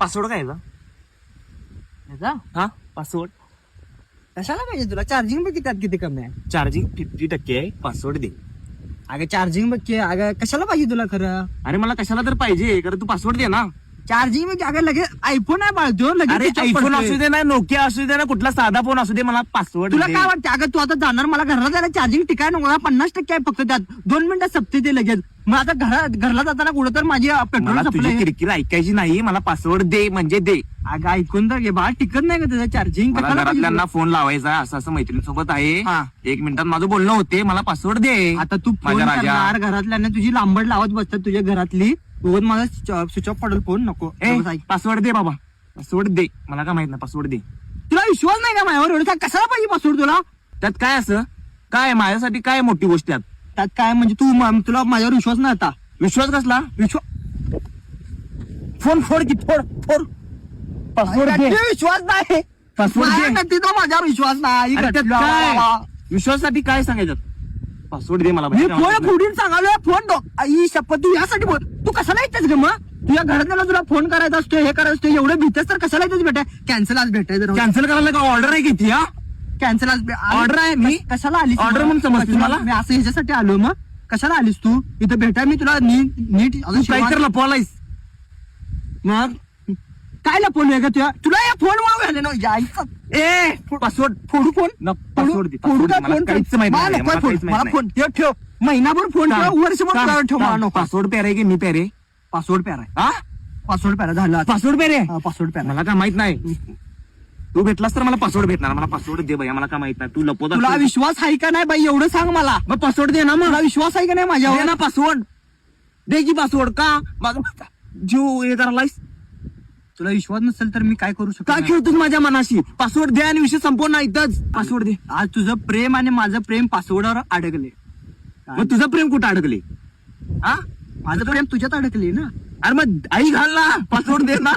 Password काय याचा हा पासवर्ड कशाला पाहिजे तुला? चार्जिंग बघ किती कमी आहे. चार्जिंग 50% आहे. पासवर्ड दे. अगं चार्जिंग बघ की, अगं कशाला पाहिजे तुला खरं? अरे मला कशाला तर पाहिजे कारण तू पासवर्ड दे ना. चार्जिंग बघ, अगं लगेच आयफोन आहे बाळतो, अरे लगेच आयफोन असू दे ना, नोकिया असू दे ना, कुठला साधा फोन असू दे, मला पासवर्ड तुला काय वाटतं? अगं तू आता जाणार, मला घराला जायला चार्जिंग टिकाय नको ना, 50% आहे फक्त, त्यात 2 मिनिटात सपते ते लगेच. मग आता घरला जाताना कुठं तर माझी पेट्रोल मला तुझी संपलंय. किरकिर ऐकायची नाही. मला पासवर्ड दे म्हणजे दे. अगं ऐकून तर घे बाळ, टिकत नाही का त्याचं चार्जिंग? मला घरातल्यांना फोन लावायचा, असं असं मैत्रिणीसोबत आहे, हा. 1 मिनिटात माझं बोलणं होते, मला पासवर्ड दे. आता तू फोन माझ्या राजा. करणार, घरातल्यांना तुझी लांबड लावत बसतात तुझ्या घरातली, उगाच मला स्विच ऑफ पडेल फोन, नको. बस ऐक. पासवर्ड दे बाबा, पासवर्ड दे. मला काय माहित नाही, पासवर्ड दे. तुला विश्वास नाही का माझ्यावर? एवढं काय कशाला पाहिजे पासवर्ड तुला? त्यात काय असं काय माझ्यासाठी काय मोठी गोष्ट त्यात? त्यात काय म्हणजे तुला माझ्यावर विश्वास नाही आता? विश्वास कसला? विश्वास फोन फोड की फोड फोड. पासवर्ड दे. विश्वास नाही. पासवर्ड दे. माझ्या नक्की तो माझ्यावर विश्वास नाही. अरे त्यात काय? विश्वासासाठी काय सांगायचं? पासवर्ड दे मला. मी फोन फोडून सांगालोय, फोन आई शपथ, तू यासाठी बोल. तू कशाला येतेस ग? मग तुझ्या घरातल्याला तुला फोन करायचा असतो, हे करायचं असतो, एवढं भीतेस तर कशाला येतेस बेटा? कॅन्सल आज भेटायचं. कॅन्सल करायला का ऑर्डर आहे किती? हा कॅन्सल आज ऑर्डर आहे. मी कशाला आलीस? ऑर्डर म्हणून समजतेस मला? मी असं ह्याच्यासाठी आलो. मग कशाला आलीस तू इथं भेटाय? मी तुला नीट तू काय तर लपवालायस. मग काय लपवलंय का तुला या फोन मुळे? पासवर्ड फोडू फोन? पासवर्ड दे. फोडू का मला फोन? काहीच माहित मला नाही. नको मला फोन. काहीच माहित मला नाही. फोन ठेव. महिनाभर फोन ठेव, वर्षभर ठेव. मला नको. पासवर्ड पेर आहे की मी पेरे? पासवर्ड प्यारा आहे. हा पासवर्ड प्यारा झाला. पासवर्ड पेरे? पासवर्ड प्यारा. मला काय माहित नाही. तू भेटलास तर मला पासवर्ड भेटणार. मला पासवर्ड दे भैया, मला काय माहित नाही. तू लपवत तुला विश्वास आहे का नाही बाई? एवढं सांग मला. मग पासवर्ड दे ना. मग मला विश्वास आहे का नाही दे माझ्यावर? ना पासवर्ड. दे की पासवर्ड. का माझा जीव हे करायलायस? तुला विश्वास नसेल तर मी काय करू शकतो? काय खेळतोस माझ्या मनाशी? पासवर्ड दे आणि विषय संपवून इथंच. पासवर्ड दे. आज तुझं प्रेम आणि माझं प्रेम पासवर्डवर अडकले. मग तुझं प्रेम कुठं अडकले? हा माझं प्रेम तुझ्यात अडकले ना. अरे मग आई घाल ना, पासवर्ड दे ना.